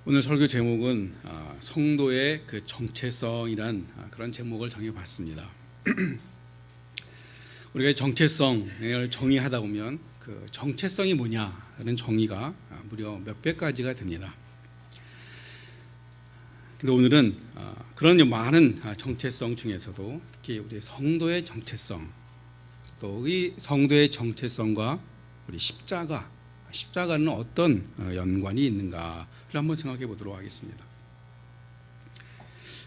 오늘 설교 제목은 성도의 그 정체성이란 그런 제목을 정해봤습니다. 우리가 정체성을 정의하다 보면 그 정체성이 뭐냐는 정의가 무려 몇백 가지가 됩니다. 근데 오늘은 그런 많은 정체성 중에서도 특히 우리 성도의 정체성, 또 이 성도의 정체성과 우리 십자가는 어떤 연관이 있는가를 한번 생각해 보도록 하겠습니다.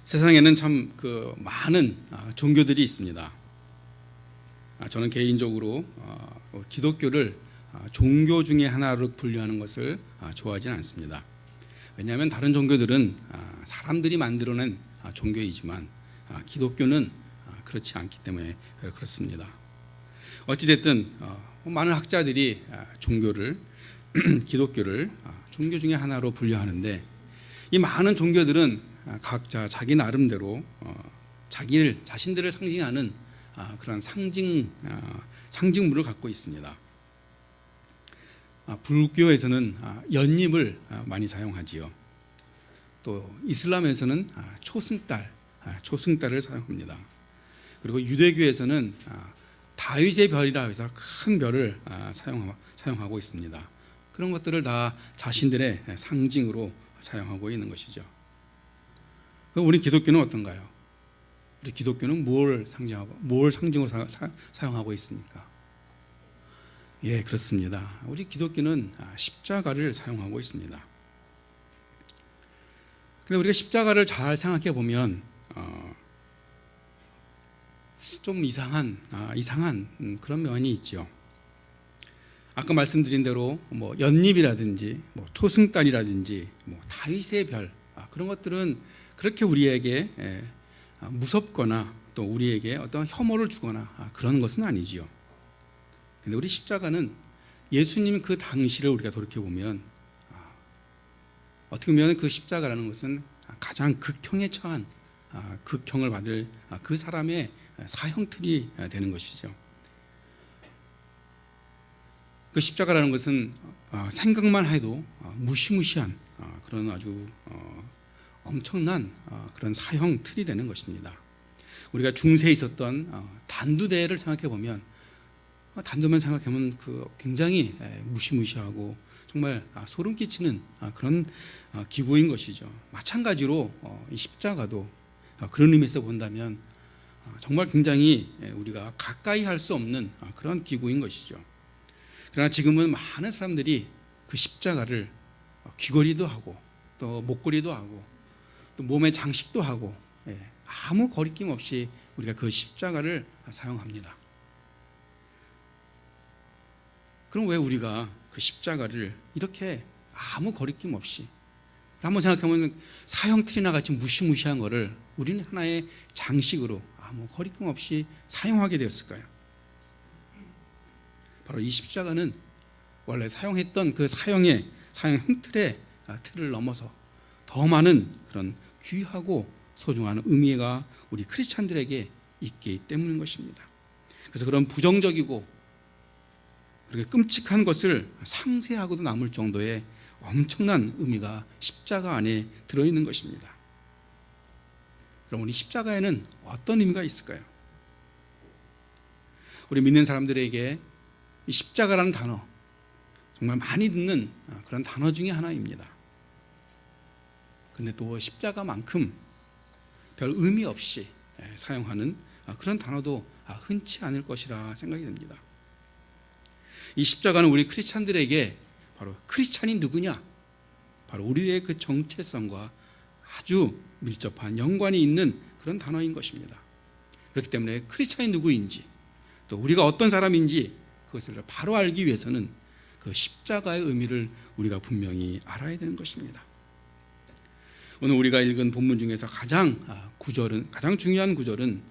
세상에는 참 그 많은 종교들이 있습니다. 저는 개인적으로 기독교를 종교 중에 하나로 분류하는 것을 좋아하지는 않습니다. 왜냐하면 다른 종교들은 사람들이 만들어낸 종교이지만 기독교는 그렇지 않기 때문에 그렇습니다. 어찌됐든 많은 학자들이 기독교를 종교 중에 하나로 분류하는데, 이 많은 종교들은 각자 자기 나름대로 자신들을 상징하는 그런 상징물을 갖고 있습니다. 불교에서는 연잎을 많이 사용하지요. 또 이슬람에서는 초승달을 사용합니다. 그리고 유대교에서는 다윗의 별이라 해서 큰 별을 사용하고 있습니다. 그런 것들을 다 자신들의 상징으로 사용하고 있는 것이죠. 그럼 우리 기독교는 어떤가요? 우리 기독교는 뭘 상징으로 사용하고 있습니까? 예, 그렇습니다. 우리 기독교는 십자가를 사용하고 있습니다. 근데 우리가 십자가를 잘 생각해 보면 좀 이상한 그런 면이 있죠. 아까 말씀드린 대로 연잎이라든지 초승달이라든지 다윗의 별, 그런 것들은 그렇게 우리에게 무섭거나 또 우리에게 어떤 혐오를 주거나 그런 것은 아니지요. 근데 우리 십자가는 예수님 그 당시를 우리가 돌이켜 보면 어떻게 보면 그 십자가라는 것은 가장 극형에 처한 극형을 받을 그 사람의 사형틀이 되는 것이죠. 그 십자가라는 것은 생각만 해도 무시무시한 그런 아주 엄청난 그런 사형틀이 되는 것입니다. 우리가 중세에 있었던 단두대를 생각해 보면, 단두만 생각하면 그 굉장히 무시무시하고 정말 소름 끼치는 그런 기구인 것이죠. 마찬가지로 이 십자가도 그런 의미에서 본다면 정말 굉장히 우리가 가까이 할 수 없는 그런 기구인 것이죠. 그러나 지금은 많은 사람들이 그 십자가를 귀걸이도 하고 또 목걸이도 하고 또 몸에 장식도 하고 아무 거리낌 없이 우리가 그 십자가를 사용합니다. 그럼 왜 우리가 그 십자가를 이렇게 아무 거리낌 없이, 한번 생각해보면 사형틀이나 같이 무시무시한 것을 우리는 하나의 장식으로 아무 거리낌 없이 사용하게 되었을까요? 바로 이 십자가는 원래 사용했던 그 사형 틀의 틀을 넘어서 더 많은 그런 귀하고 소중한 의미가 우리 크리스찬들에게 있기 때문인 것입니다. 그래서 그런 부정적이고 그렇게 끔찍한 것을 상세하고도 남을 정도의 엄청난 의미가 십자가 안에 들어있는 것입니다. 그럼 우리 십자가에는 어떤 의미가 있을까요? 우리 믿는 사람들에게 이 십자가라는 단어, 정말 많이 듣는 그런 단어 중에 하나입니다. 근데 또 십자가만큼 별 의미 없이 사용하는 그런 단어도 흔치 않을 것이라 생각이 됩니다. 이 십자가는 우리 크리스찬들에게 바로 크리스찬이 누구냐, 바로 우리의 그 정체성과 아주 밀접한 연관이 있는 그런 단어인 것입니다. 그렇기 때문에 크리스찬이 누구인지, 또 우리가 어떤 사람인지 그것을 바로 알기 위해서는 그 십자가의 의미를 우리가 분명히 알아야 되는 것입니다. 오늘 우리가 읽은 본문 중에서 가장 중요한 구절은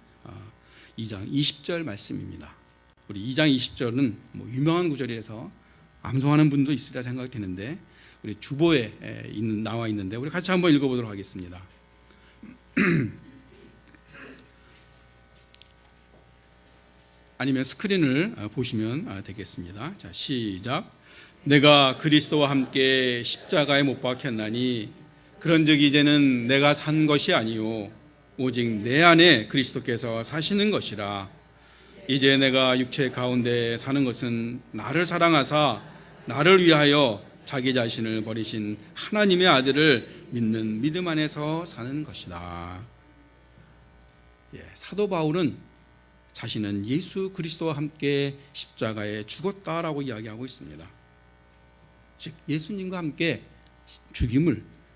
2장 20절 말씀입니다. 우리 2장 20절은 유명한 구절이라서 암송하는 분도 있으리라 생각이 되는데, 우리 주보에 나와 있는데 우리 같이 한번 읽어보도록 하겠습니다. 아니면 스크린을 보시면 되겠습니다. 자, 시작. 내가 그리스도와 함께 십자가에 못 박혔나니 그런즉 이제는 내가 산 것이 아니요 오직 내 안에 그리스도께서 사시는 것이라. 이제 내가 육체 가운데 사는 것은 나를 사랑하사 나를 위하여 자기 자신을 버리신 하나님의 아들을 믿는 믿음 안에서 사는 것이다. 사도 바울은 자신은 예수 그리스도와 함께 십자가에 죽었다라고 이야기하고 있습니다. 즉 예수님과 함께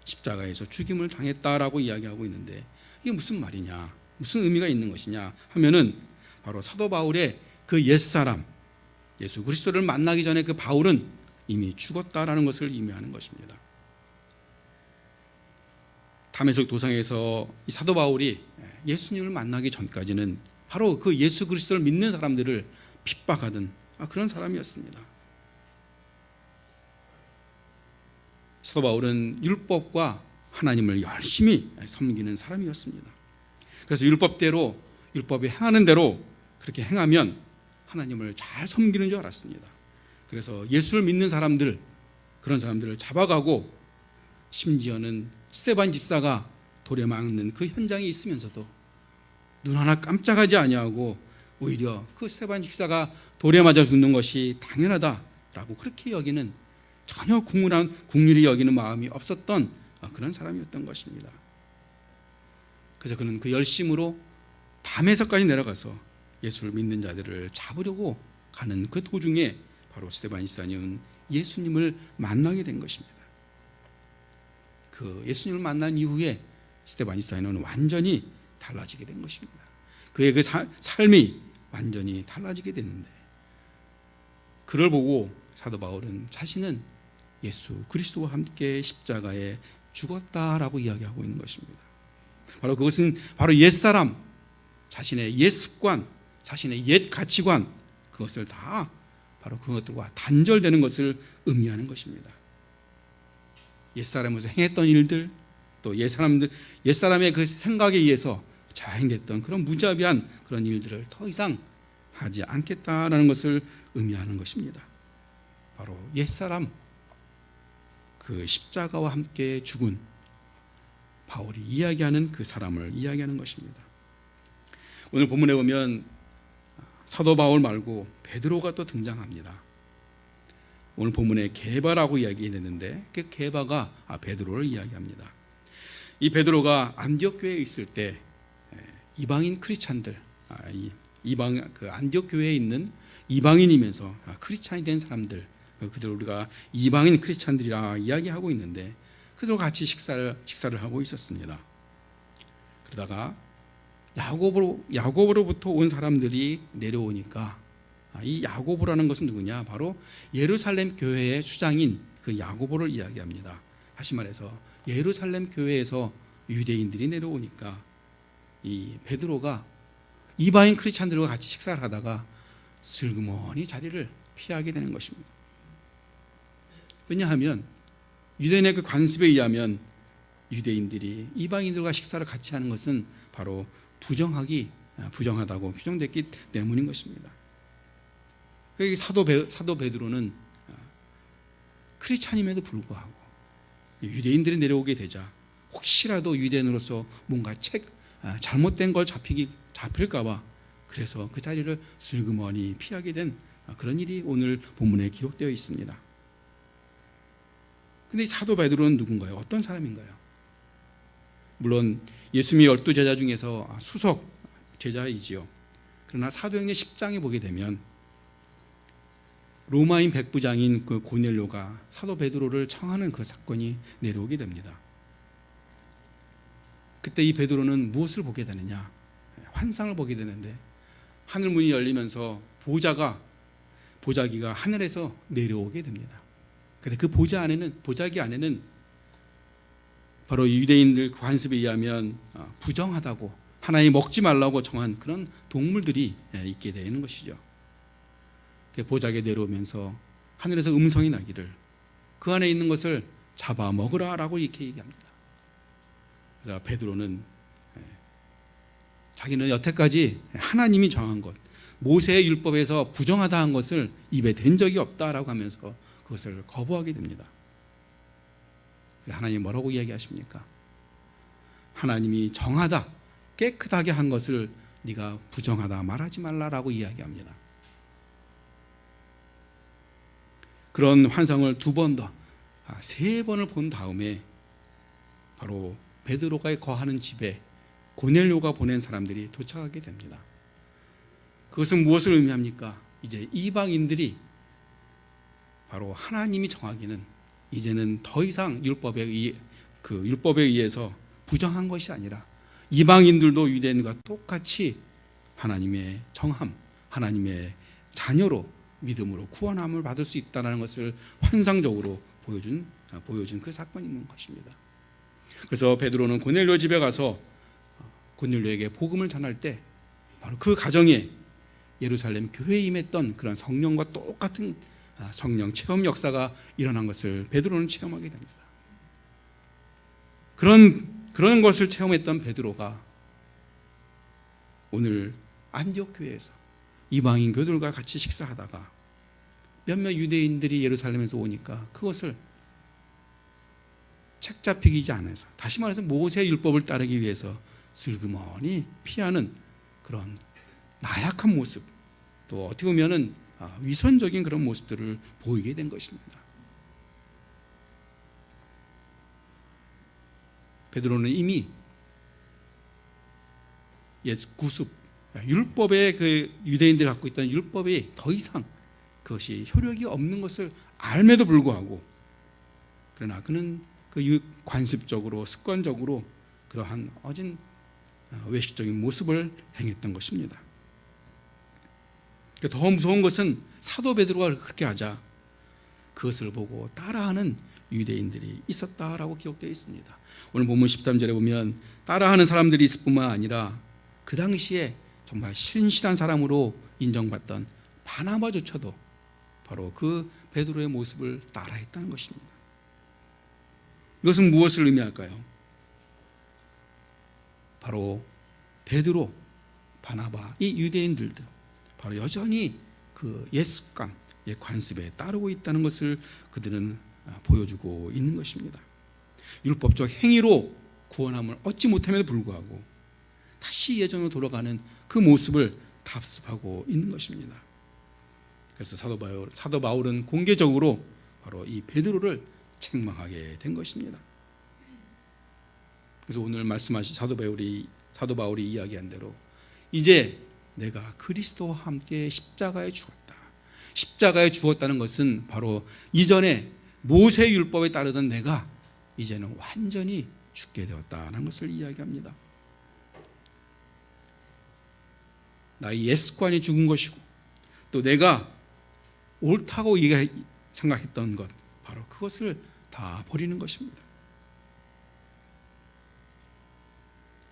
십자가에서 죽임을 당했다라고 이야기하고 있는데, 이게 무슨 말이냐, 무슨 의미가 있는 것이냐 하면은 바로 사도 바울의 그 옛사람, 예수 그리스도를 만나기 전에 그 바울은 이미 죽었다라는 것을 의미하는 것입니다. 다메섹 도상에서 이 사도 바울이 예수님을 만나기 전까지는 바로 그 예수 그리스도를 믿는 사람들을 핍박하던 그런 사람이었습니다. 사도 바울은 율법과 하나님을 열심히 섬기는 사람이었습니다. 그래서 율법에 행하는 대로 그렇게 행하면 하나님을 잘 섬기는 줄 알았습니다. 그래서 예수를 믿는 사람들, 그런 사람들을 잡아가고, 심지어는 스데반 집사가 돌에 맞는 그 현장에 있으면서도 눈 하나 깜짝하지 아니하고 오히려 그 스데반 집사가 돌에 맞아 죽는 것이 당연하다라고 그렇게 여기는, 전혀 국률이 여기는 마음이 없었던 그런 사람이었던 것입니다. 그래서 그는 그 열심으로 담에서까지 내려가서 예수를 믿는 자들을 잡으려고 가는 그 도중에 바로 스데반 집사님은 예수님을 만나게 된 것입니다. 그 예수님을 만난 이후에 스데반 집사님은 완전히 달라지게 된 것입니다. 그의 그 삶이 완전히 달라지게 됐는데, 그를 보고 사도 바울은 자신은 예수 그리스도와 함께 십자가에 죽었다라고 이야기하고 있는 것입니다. 바로 그것은 바로 옛사람, 자신의 옛 습관, 자신의 옛 가치관, 그것을 다 바로 그것들과 단절되는 것을 의미하는 것입니다. 옛사람에서 행했던 일들, 또 옛사람의 그 생각에 의해서 자행됐던 그런 무자비한 그런 일들을 더 이상 하지 않겠다라는 것을 의미하는 것입니다. 바로 옛사람, 그 십자가와 함께 죽은 바울이 이야기하는 그 사람을 이야기하는 것입니다. 오늘 본문에 보면 사도 바울 말고 베드로가 또 등장합니다. 오늘 본문에 게바라고 이야기했는데, 그 게바가 베드로를 이야기합니다. 이 베드로가 안디옥 교회에 있을 때 이방인 크리스찬들, 그 안디옥 교회에 있는 이방인이면서 크리스찬이 된 사람들, 그들 우리가 이방인 크리스찬들이라 이야기하고 있는데, 그들과 같이 식사를 하고 있었습니다. 그러다가 야고보로부터 온 사람들이 내려오니까, 이 야고보라는 것은 누구냐? 바로 예루살렘 교회의 수장인 그 야고보를 이야기합니다. 다시 말해서 예루살렘 교회에서 유대인들이 내려오니까 이 베드로가 이방인 크리스찬들과 같이 식사를 하다가 슬그머니 자리를 피하게 되는 것입니다. 왜냐하면 유대인의 그 관습에 의하면 유대인들이 이방인들과 식사를 같이 하는 것은 바로 부정하다고 규정됐기 때문인 것입니다. 여기 사도 베드로는 크리스찬임에도 불구하고 유대인들이 내려오게 되자 혹시라도 유대인으로서 뭔가 잘못된 걸 잡힐까 봐, 그래서 그 자리를 슬그머니 피하게 된 그런 일이 오늘 본문에 기록되어 있습니다. 근데 이 사도 베드로는 누군가요? 어떤 사람인가요? 물론 예수님의 12제자 중에서 수석 제자이지요. 그러나 사도행전 10장에 보게 되면 로마인 백부장인 그 고넬료가 사도 베드로를 청하는 그 사건이 내려오게 됩니다. 그때 이 베드로는 무엇을 보게 되느냐? 환상을 보게 되는데, 하늘문이 열리면서 보자기가 하늘에서 내려오게 됩니다. 근데 그 보자기 안에는 바로 유대인들 관습에 의하면 부정하다고, 하나님 먹지 말라고 정한 그런 동물들이 있게 되는 것이죠. 보자기에 내려오면서 하늘에서 음성이 나기를 그 안에 있는 것을 잡아 먹으라라고 이렇게 얘기합니다. 그래서 베드로는 자기는 여태까지 하나님이 정한 것, 모세의 율법에서 부정하다 한 것을 입에 댄 적이 없다라고 하면서 그것을 거부하게 됩니다. 하나님 뭐라고 이야기하십니까? 하나님이 정하다, 깨끗하게 한 것을 네가 부정하다 말하지 말라라고 이야기합니다. 그런 환상을 2번 더, 3번을 본 다음에 바로 베드로가 거하는 집에 고넬료가 보낸 사람들이 도착하게 됩니다. 그것은 무엇을 의미합니까? 이제 이방인들이 바로 하나님이 정하기는 이제는 더 이상 율법에 의해서 부정한 것이 아니라 이방인들도 유대인과 똑같이 하나님의 정함, 하나님의 자녀로 믿음으로 구원함을 받을 수 있다는 것을 환상적으로 보여준 그 사건이 있는 것입니다. 그래서 베드로는 고넬료 집에 가서 고넬료에게 복음을 전할 때 바로 그 가정에 예루살렘 교회에 임했던 그런 성령과 똑같은 성령 체험 역사가 일어난 것을 베드로는 체험하게 됩니다. 그런 것을 체험했던 베드로가 오늘 안디옥 교회에서 이방인 교들과 같이 식사하다가 몇몇 유대인들이 예루살렘에서 오니까 그것을 책 잡히지 않아서, 다시 말해서 모세 율법을 따르기 위해서 슬그머니 피하는 그런 나약한 모습, 또 어떻게 보면은 위선적인 그런 모습들을 보이게 된 것입니다. 베드로는 이미 옛 구습, 율법의 그 유대인들이 갖고 있던 율법이 더 이상 그것이 효력이 없는 것을 알매도 불구하고, 그러나 그는 그 관습적으로 습관적으로 그러한 어진 외식적인 모습을 행했던 것입니다. 더 무서운 것은 사도 베드로가 그렇게 하자 그것을 보고 따라하는 유대인들이 있었다라고 기록되어 있습니다. 오늘 본문 13절에 보면 따라하는 사람들이 있을 뿐만 아니라 그 당시에 정말 신실한 사람으로 인정받던 바나바조차도 바로 그 베드로의 모습을 따라했다는 것입니다. 이것은 무엇을 의미할까요? 바로 베드로, 바나바, 이 유대인들도 바로 여전히 그 옛 습관, 옛 관습에 따르고 있다는 것을 그들은 보여주고 있는 것입니다. 율법적 행위로 구원함을 얻지 못함에도 불구하고 다시 예전으로 돌아가는 그 모습을 답습하고 있는 것입니다. 그래서 사도 바울은 공개적으로 바로 이 베드로를 책망하게 된 것입니다. 그래서 오늘 말씀하신 사도 바울이 이야기한 대로 이제 내가 그리스도와 함께 십자가에 죽었다. 십자가에 죽었다는 것은 바로 이전에 모세 율법에 따르던 내가 이제는 완전히 죽게 되었다는 것을 이야기합니다. 나의 옛 습관이 죽은 것이고 또 내가 옳다고 생각했던 것, 바로 그것을 다 버리는 것입니다.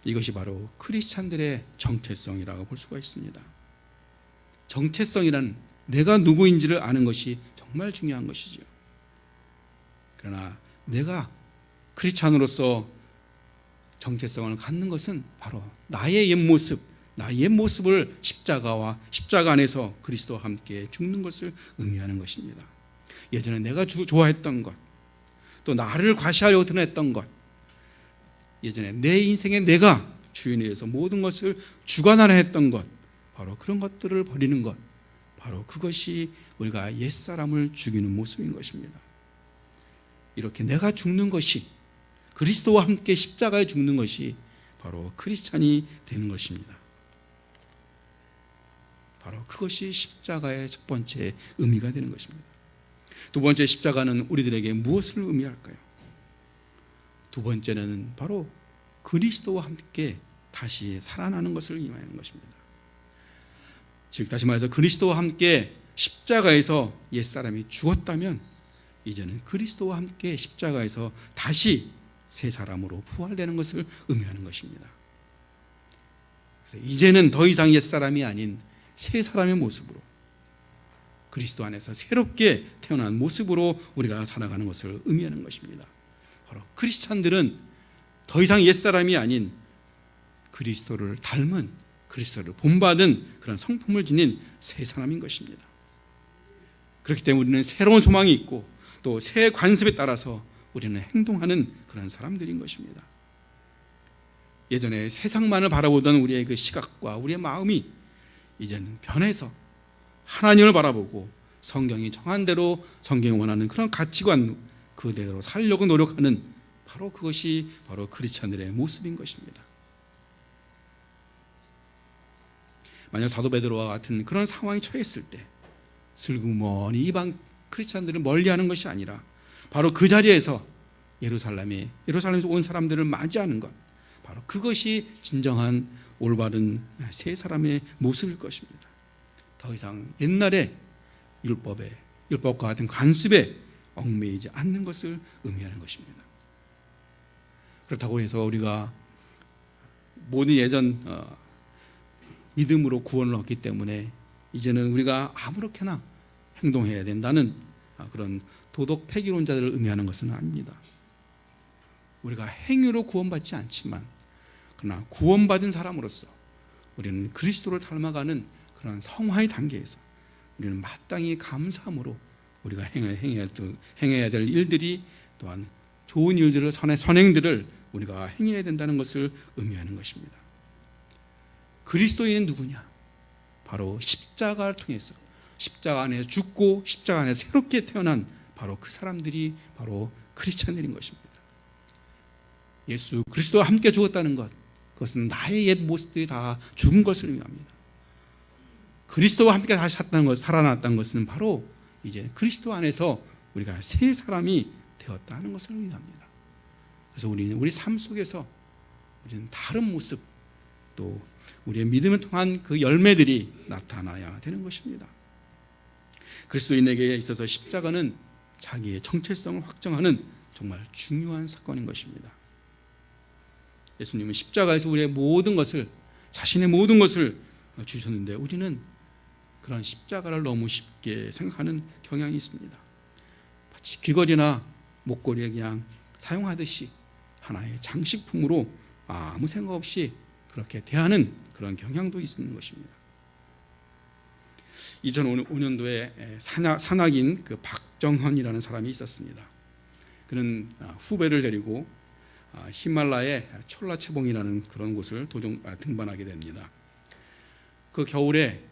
이것이 바로 크리스찬들의 정체성이라고 볼 수가 있습니다. 정체성이란 내가 누구인지를 아는 것이 정말 중요한 것이죠. 그러나 내가 크리스찬으로서 정체성을 갖는 것은 바로 나의 옛 모습을 십자가 안에서 그리스도와 함께 죽는 것을 의미하는 것입니다. 예전에 내가 좋아했던 것, 또 나를 과시하려고 드러냈던 것, 예전에 내 인생에 내가 주인에 의해서 모든 것을 주관하려 했던 것, 바로 그런 것들을 버리는 것, 바로 그것이 우리가 옛사람을 죽이는 모습인 것입니다. 이렇게 내가 죽는 것이, 그리스도와 함께 십자가에 죽는 것이 바로 크리스찬이 되는 것입니다. 바로 그것이 십자가의 첫 번째 의미가 되는 것입니다. 두 번째, 십자가는 우리들에게 무엇을 의미할까요? 두 번째는 바로 그리스도와 함께 다시 살아나는 것을 의미하는 것입니다. 즉 다시 말해서 그리스도와 함께 십자가에서 옛사람이 죽었다면 이제는 그리스도와 함께 십자가에서 다시 새 사람으로 부활되는 것을 의미하는 것입니다. 그래서 이제는 더 이상 옛사람이 아닌 새 사람의 모습으로, 그리스도 안에서 새롭게 태어난 모습으로 우리가 살아가는 것을 의미하는 것입니다. 바로 크리스찬들은 더 이상 옛사람이 아닌 그리스도를 닮은, 그리스도를 본받은 그런 성품을 지닌 새 사람인 것입니다. 그렇기 때문에 우리는 새로운 소망이 있고 또 새 관습에 따라서 우리는 행동하는 그런 사람들인 것입니다. 예전에 세상만을 바라보던 우리의 그 시각과 우리의 마음이 이제는 변해서 하나님을 바라보고 성경이 정한 대로 성경이 원하는 그런 가치관 그대로 살려고 노력하는 바로 그것이 바로 크리스천들의 모습인 것입니다. 만약 사도 베드로와 같은 그런 상황에 처했을 때 슬그머니 이방 크리스천들을 멀리하는 것이 아니라 바로 그 자리에서 예루살렘에서 온 사람들을 맞이하는 것, 바로 그것이 진정한 올바른 새 사람의 모습일 것입니다. 더 이상 옛날에 율법과 같은 관습에 얽매이지 않는 것을 의미하는 것입니다. 그렇다고 해서 우리가 모든 예전 믿음으로 구원을 얻기 때문에 이제는 우리가 아무렇게나 행동해야 된다는 그런 도덕 폐기론자들을 의미하는 것은 아닙니다. 우리가 행위로 구원받지 않지만 그러나 구원받은 사람으로서 우리는 그리스도를 닮아가는 그런 성화의 단계에서 우리는 마땅히 감사함으로 우리가 행해야 될 일들이 또한 좋은 일들을 선행들을 우리가 행해야 된다는 것을 의미하는 것입니다. 그리스도인은 누구냐? 바로 십자가를 통해서 십자가 안에서 죽고 십자가 안에서 새롭게 태어난 바로 그 사람들이 바로 크리스천들인 것입니다. 예수 그리스도와 함께 죽었다는 것, 그것은 나의 옛 모습들이 다 죽은 것을 의미합니다. 그리스도와 함께 다시 살아났다는 것은 바로 이제 그리스도 안에서 우리가 새 사람이 되었다는 것을 의미합니다. 그래서 우리는 우리 삶 속에서 우리는 다른 모습, 또 우리의 믿음을 통한 그 열매들이 나타나야 되는 것입니다. 그리스도인에게 있어서 십자가는 자기의 정체성을 확정하는 정말 중요한 사건인 것입니다. 예수님은 십자가에서 우리의 모든 것을, 자신의 모든 것을 주셨는데 우리는 그런 십자가를 너무 쉽게 생각하는 경향이 있습니다. 마치 귀걸이나 목걸이에 그냥 사용하듯이 하나의 장식품으로 아무 생각 없이 그렇게 대하는 그런 경향도 있는 것입니다. 2005년도에 산악인 그 박정헌이라는 사람이 있었습니다. 그는 후배를 데리고 히말라야의 촐라체봉이라는 그런 곳을 등반하게 됩니다. 그 겨울에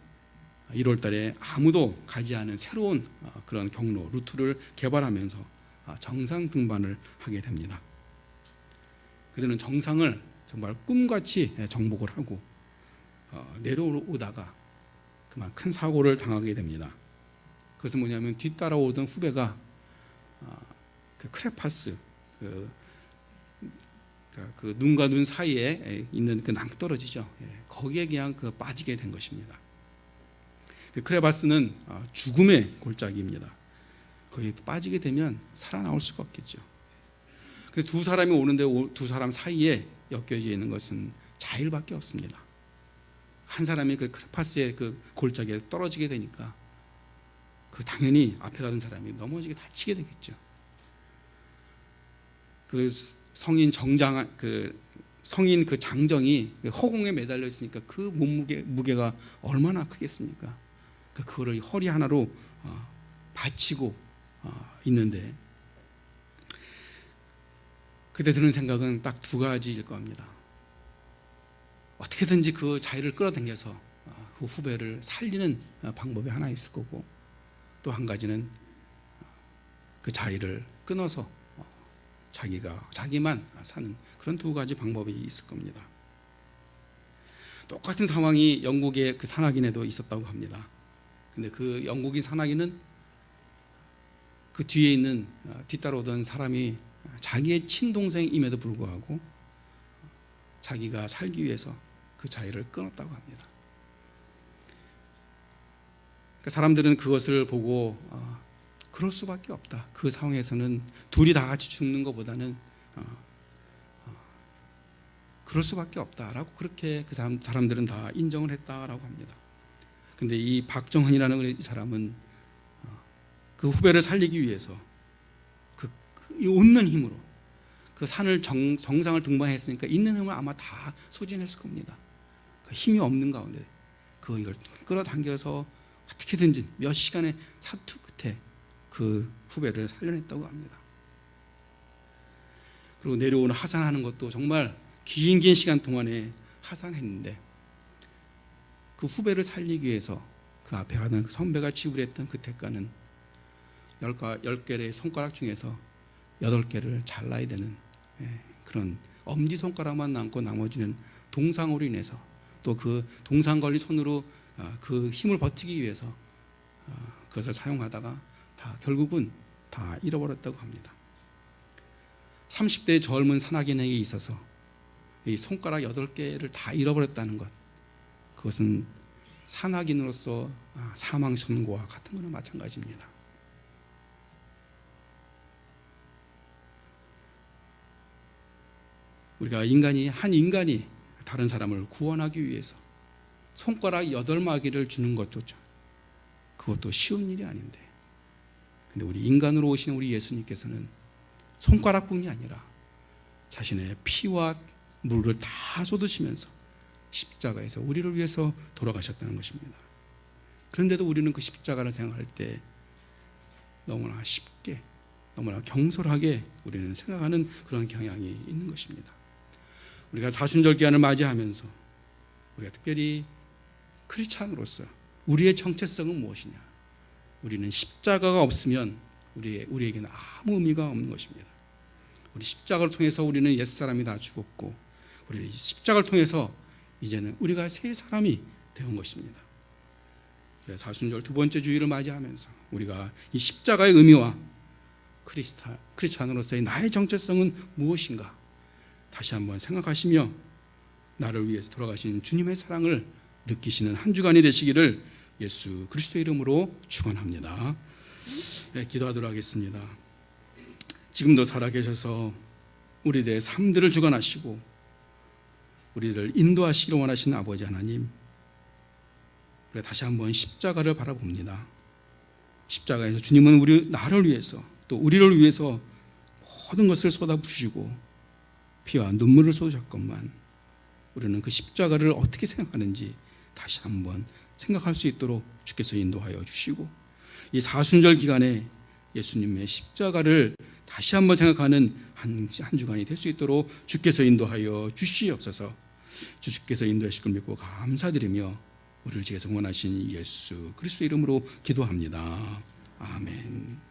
1월 달에 아무도 가지 않은 새로운 그런 경로, 루트를 개발하면서 정상 등반을 하게 됩니다. 그들은 정상을 정말 꿈같이 정복을 하고 내려오다가 그만 큰 사고를 당하게 됩니다. 그것은 뭐냐면 뒤따라오던 후배가 그 크레파스, 그 눈과 눈 사이에 있는 그 낭떠러지죠. 거기에 그냥 빠지게 된 것입니다. 그 크레파스는 죽음의 골짜기입니다. 거기에 빠지게 되면 살아나올 수가 없겠죠. 근데 두 사람이 오는데 두 사람 사이에 엮여져 있는 것은 자일밖에 없습니다. 한 사람이 그 크레파스의 그 골짜기에 떨어지게 되니까 당연히 앞에 가던 사람이 넘어지게 다치게 되겠죠. 그 성인 장정이 허공에 매달려 있으니까 그 무게가 얼마나 크겠습니까? 그거를 허리 하나로 받치고 있는데 그때 드는 생각은 딱 두 가지일 겁니다. 어떻게든지 그 자리를 끌어당겨서 그 후배를 살리는 방법이 하나 있을 거고, 또 한 가지는 그 자리를 끊어서 자기만 사는 그런 두 가지 방법이 있을 겁니다. 똑같은 상황이 영국의 그 산악인에도 있었다고 합니다. 근데 그 영국인 산악인은 그 뒤에 있는 뒤따라오던 사람이 자기의 친동생임에도 불구하고 자기가 살기 위해서 그 자리를 끊었다고 합니다. 그러니까 사람들은 그것을 보고 그럴 수밖에 없다. 그 상황에서는 둘이 다 같이 죽는 것보다는 그럴 수밖에 없다라고 그렇게 그 사람들은 다 인정을 했다라고 합니다. 근데 이 박정헌이라는 이 사람은 그 후배를 살리기 위해서 이 온는 힘으로 그 산을 정상을 등반했으니까 있는 힘을 아마 다 소진했을 겁니다. 그 힘이 없는 가운데 이걸 끌어당겨서 어떻게든지 몇 시간의 사투 끝에 그 후배를 살려냈다고 합니다. 그리고 내려오는 하산하는 것도 정말 긴 시간 동안에 하산했는데 그 후배를 살리기 위해서 그 앞에 가던 그 선배가 지불했던 그 대가는 10개의 손가락 중에서 8개를 잘라야 되는 그런 엄지손가락만 남고 나머지는 동상으로 인해서 또 그 동상 걸린 손으로 그 힘을 버티기 위해서 그것을 사용하다가 결국은 다 잃어버렸다고 합니다. 30대 젊은 산악인에게 있어서 이 손가락 8개를 다 잃어버렸다는 것, 그것은 산악인으로서 사망 선고와 같은 거나 마찬가지입니다. 우리가 한 인간이 다른 사람을 구원하기 위해서 손가락 8마디를 주는 것조차 그것도 쉬운 일이 아닌데, 근데 우리 인간으로 오신 우리 예수님께서는 손가락뿐이 아니라 자신의 피와 물을 다 쏟으시면서 십자가에서 우리를 위해서 돌아가셨다는 것입니다. 그런데도 우리는 그 십자가를 생각할 때 너무나 쉽게, 너무나 경솔하게 우리는 생각하는 그런 경향이 있는 것입니다. 우리가 사순절 기한을 맞이하면서 우리가 특별히 크리스찬으로서 우리의 정체성은 무엇이냐? 우리는 십자가가 없으면 우리에게는 아무 의미가 없는 것입니다. 우리 십자가를 통해서 우리는 옛사람이 다 죽었고, 우리 십자가를 통해서 이제는 우리가 새 사람이 되온 것입니다. 사순절 두 번째 주일을 맞이하면서 우리가 이 십자가의 의미와 크리스찬으로서의 나의 정체성은 무엇인가 다시 한번 생각하시며 나를 위해서 돌아가신 주님의 사랑을 느끼시는 한 주간이 되시기를 예수 그리스도의 이름으로 축원합니다. 기도하도록 하겠습니다. 지금도 살아계셔서 우리들의 삶들을 주관하시고 우리를 인도하시기를 원하시는 아버지 하나님, 우리가 다시 한번 십자가를 바라봅니다. 십자가에서 주님은 나를 위해서 또 우리를 위해서 모든 것을 쏟아부으시고 피와 눈물을 쏟으셨건만 우리는 그 십자가를 어떻게 생각하는지 다시 한번 생각할 수 있도록 주께서 인도하여 주시고, 이 사순절 기간에 예수님의 십자가를 다시 한번 생각하는 한 주간이 될 수 있도록 주께서 인도하여 주시옵소서. 주께서 인도하실 걸 믿고 감사드리며 우리를 지켜서 원하신 예수 그리스도 이름으로 기도합니다. 아멘.